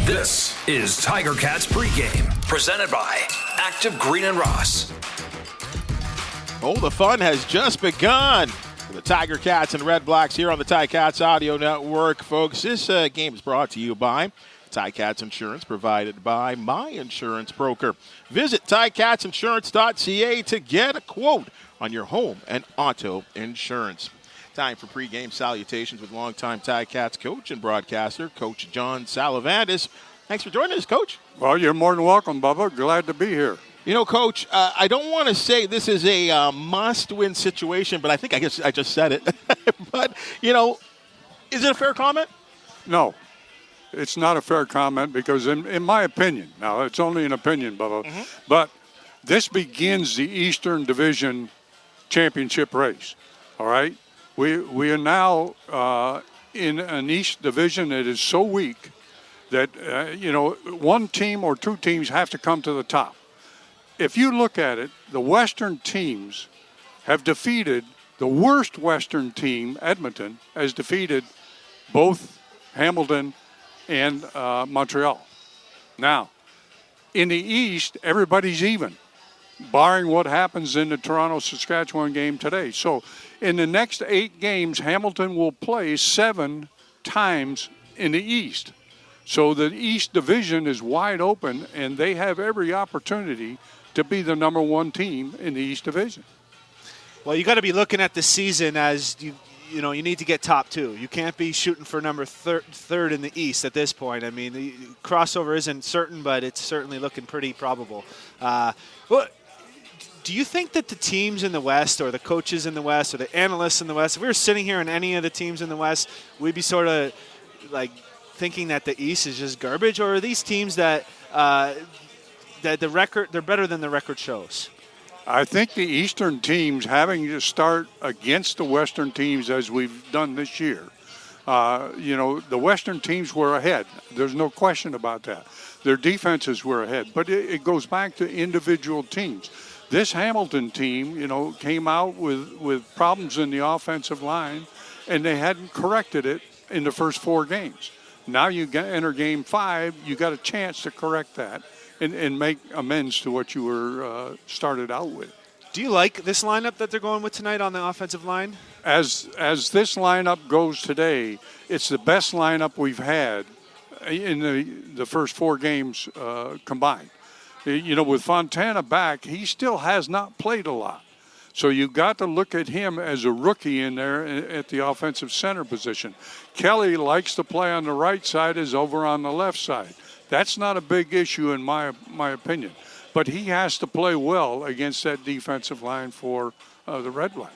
This is Tiger-Cats Pregame, presented by Active Green and Ross. Oh, the fun has just begun for the Tiger-Cats and Redblacks here on the Ticats Audio Network. Folks, this game is brought to you by Ticats Insurance, provided by My Insurance Broker. Visit ticatsinsurance.ca to get a quote on your home and auto insurance. Time for pregame salutations with longtime Ticats coach and broadcaster, Coach John Salavandis. Thanks for joining us, Coach. Well, you're more than welcome, Bubba. Glad to be here. You know, Coach, I don't want to say this is a must-win situation, but I guess I just said it. But, you know, is it a fair comment? No, it's not a fair comment because, in my opinion, now it's only an opinion, Bubba, but this begins the Eastern Division championship race, all right? We are now in an East Division that is so weak that, one team or two teams have to come to the top. If you look at it, the Western teams have defeated the worst Western team, Edmonton, has defeated both Hamilton and Montreal. Now, in the East, everybody's even, barring what happens in the Toronto-Saskatchewan game today. So in the next 8 games, Hamilton will play 7 times in the East. So the East Division is wide open, and they have every opportunity to be the number 1 team in the East Division. Well, you got to be looking at the season as you need to get top 2. You can't be shooting for number third in the East at this point. I mean, the crossover isn't certain, but it's certainly looking pretty probable. Do you think that the teams in the West, or the coaches in the West, or the analysts in the West, if we were sitting here in any of the teams in the West, we'd be sort of like thinking that the East is just garbage, or are these teams that the record, they're better than the record shows? I think the Eastern teams having to start against the Western teams as we've done this year. The Western teams were ahead. There's no question about that. Their defenses were ahead, but it goes back to individual teams. This Hamilton team, came out with problems in the offensive line, and they hadn't corrected it in the first 4 games. Now you enter game 5, you got a chance to correct that and make amends to what you were started out with. Do you like this lineup that they're going with tonight on the offensive line? As this lineup goes today, it's the best lineup we've had in the first 4 games combined. With Fontana back, he still has not played a lot. So you've got to look at him as a rookie in there at the offensive center position. Kelly likes to play on the right side, is over on the left side. That's not a big issue in my opinion. But he has to play well against that defensive line for the Redblacks.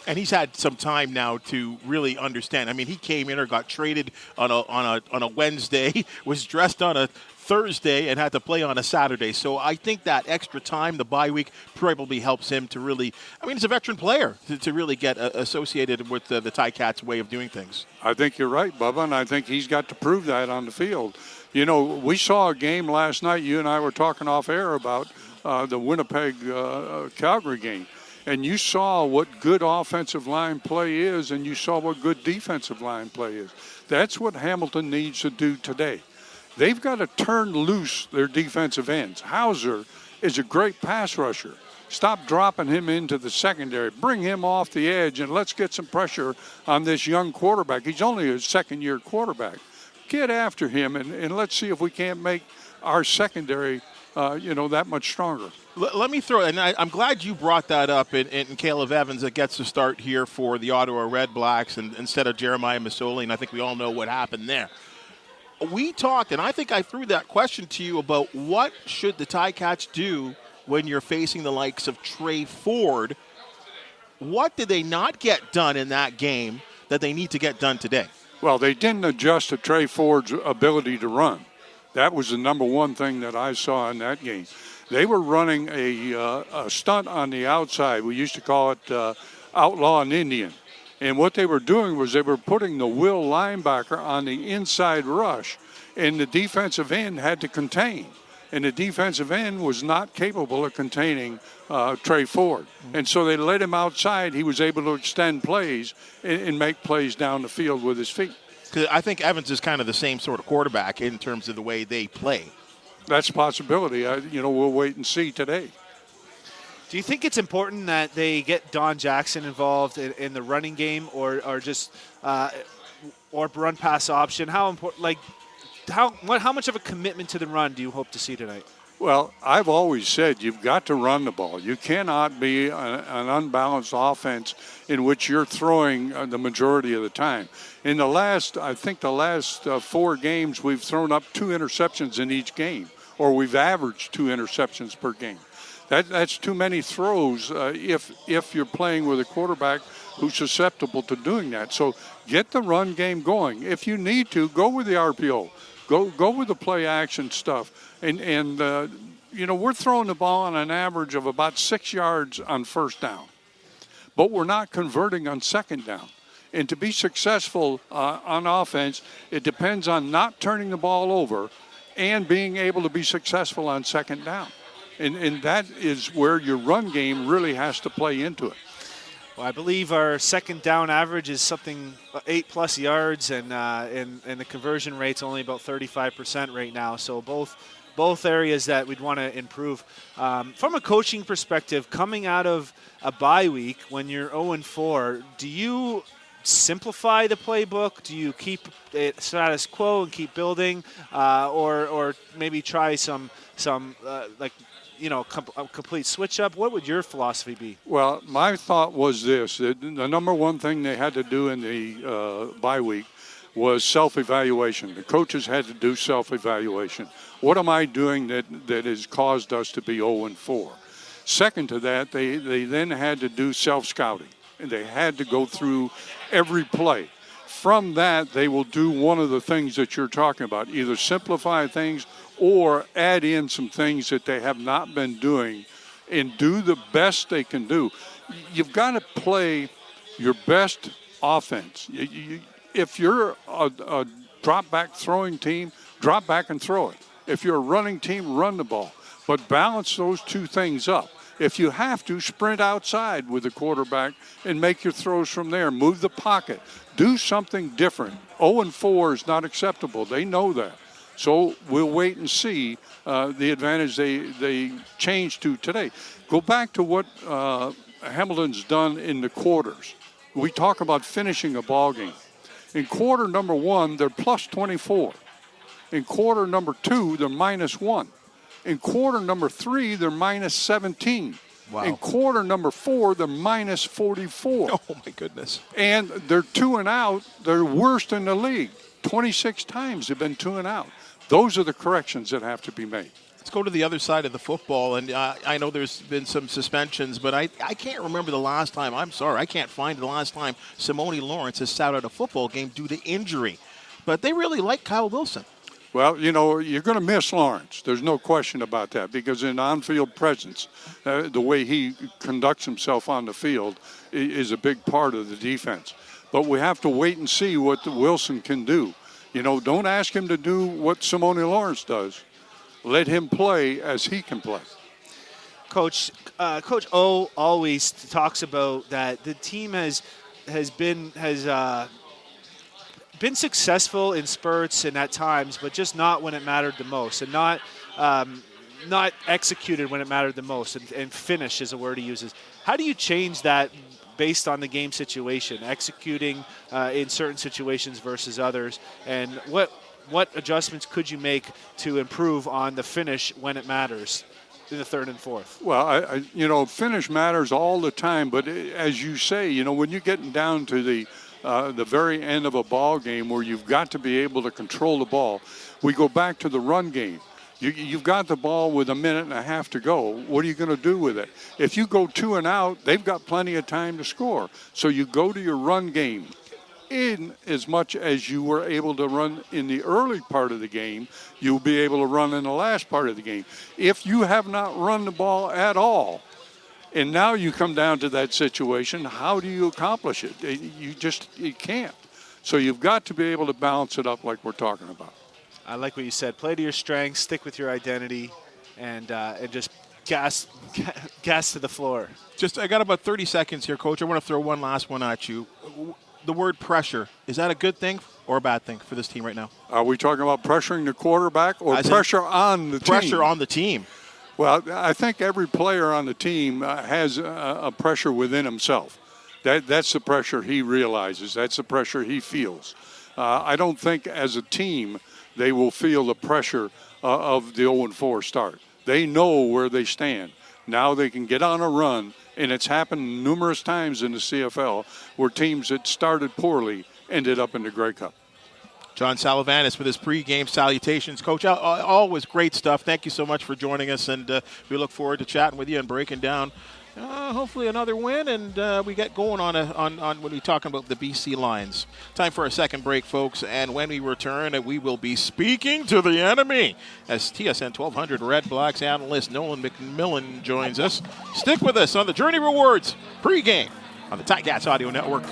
And he's had some time now to really understand. I mean, he came in or got traded on a Wednesday, was dressed on a Thursday, and had to play on a Saturday. So I think that extra time, the bye week, probably helps him to really, he's a veteran player, to really get associated with the Ticats way of doing things. I think you're right, Bubba, and I think he's got to prove that on the field. We saw a game last night, you and I were talking off air about the Winnipeg-Calgary game. And you saw what good offensive line play is, and you saw what good defensive line play is. That's what Hamilton needs to do today. They've got to turn loose their defensive ends. Hauser is a great pass rusher. Stop dropping him into the secondary. Bring him off the edge, and let's get some pressure on this young quarterback. He's only a second-year quarterback. Get after him, and let's see if we can't make our secondary that much stronger. Let me throw, and I'm glad you brought that up in Caleb Evans that gets to start here for the Ottawa Redblacks and instead of Jeremiah Masoli, and I think we all know what happened there. We talked, and I think I threw that question to you about what should the Ticats do when you're facing the likes of Trey Ford. What did they not get done in that game that they need to get done today? Well, they didn't adjust to Trey Ford's ability to run. That was the number one thing that I saw in that game. They were running a stunt on the outside. We used to call it outlaw and Indian. And what they were doing was they were putting the will linebacker on the inside rush, and the defensive end had to contain. And the defensive end was not capable of containing Trey Ford. And so they let him outside. He was able to extend plays and make plays down the field with his feet. Because I think Evans is kind of the same sort of quarterback in terms of the way they play. That's a possibility. We'll wait and see today. Do you think it's important that they get Don Jackson involved in the running game, or just or run pass option? How important? How much of a commitment to the run do you hope to see tonight? Well, I've always said you've got to run the ball. You cannot be an unbalanced offense in which you're throwing the majority of the time. In the last 4 games, we've thrown up 2 interceptions in each game, or we've averaged 2 interceptions per game. That's too many throws if you're playing with a quarterback who's susceptible to doing that. So get the run game going. If you need to, go with the RPO. Go with the play action stuff. And we're throwing the ball on an average of about 6 yards on first down. But we're not converting on second down. And to be successful on offense, it depends on not turning the ball over and being able to be successful on second down. And that is where your run game really has to play into it. Well, I believe our second down average is something 8+ yards, and the conversion rate's only about 35% right now. So both areas that we'd want to improve. From a coaching perspective, coming out of a bye week when you're 0-4, do you simplify the playbook? Do you keep it status quo and keep building, or maybe try some complete switch up? What would your philosophy be? Well, my thought was this: that the number one thing they had to do in the bye week was self-evaluation. The coaches had to do self-evaluation. What am I doing that has caused us to be 0-4? Second to that, they then had to do self-scouting. And they had to go through every play. From that, they will do one of the things that you're talking about, either simplify things or add in some things that they have not been doing and do the best they can do. You've got to play your best offense. If you're a drop-back throwing team, drop back and throw it. If you're a running team, run the ball. But balance those two things up. If you have to, sprint outside with the quarterback and make your throws from there. Move the pocket. Do something different. 0-4 is not acceptable. They know that. So we'll wait and see the advantage they change to today. Go back to what Hamilton's done in the quarters. We talk about finishing a ball game. In quarter number 1, they're plus 24. In quarter number 2, they're minus 1. In quarter number 3, they're minus 17. Wow. In quarter number 4, they're minus 44. Oh, my goodness. And they're 2 and out. They're worst in the league. 26 times they've been 2 and out. Those are the corrections that have to be made. Let's go to the other side of the football. And I know there's been some suspensions, but I can't remember the last time. I'm sorry, I can't find the last time Simone Lawrence has sat out a football game due to injury. But they really like Kyle Wilson. Well, you're going to miss Lawrence. There's no question about that, because in on-field presence, the way he conducts himself on the field is a big part of the defense. But we have to wait and see what Wilson can do. Don't ask him to do what Simone Lawrence does. Let him play as he can play. Coach O always talks about that the team has been successful in spurts and at times, but just not when it mattered the most, and not executed when it mattered the most. And finish is a word he uses. How do you change that based on the game situation, executing in certain situations versus others, and what adjustments could you make to improve on the finish when it matters in the third and fourth? Well, finish matters all the time, but as you say, when you're getting down to the very end of a ball game where you've got to be able to control the ball, we go back to the run game. You've got the ball with a minute and a half to go. What are you going to do with it? If you go 2 and out, they've got plenty of time to score. So you go to your run game. In as much as you were able to run in the early part of the game, you'll be able to run in the last part of the game. If you have not run the ball at all, and now you come down to that situation, how do you accomplish it? You can't. So you've got to be able to balance it up like we're talking about. I like what you said. Play to your strengths, stick with your identity, and just gas to the floor. I got about 30 seconds here, Coach. I want to throw one last one at you. the word pressure. Is that a good thing or a bad thing for this team right now? Are we talking about pressuring the quarterback or pressure on the team? Pressure on the team. Well, I think every player on the team has a pressure within himself. That's the pressure he realizes. That's the pressure he feels. I don't think as a team they will feel the pressure of the 0-4 start. They know where they stand. Now they can get on a run, and it's happened numerous times in the CFL where teams that started poorly ended up in the Grey Cup. John Salavanis with his pregame salutations. Coach, always great stuff. Thank you so much for joining us, and we look forward to chatting with you and breaking down hopefully another win, and we get going on when we're talking about the BC Lions. Time for a second break, folks, and when we return, we will be speaking to the enemy as TSN 1200 Red Blacks analyst Nolan McMillan joins us. Stick with us on the Journey Rewards pregame on the Ticats Audio Network.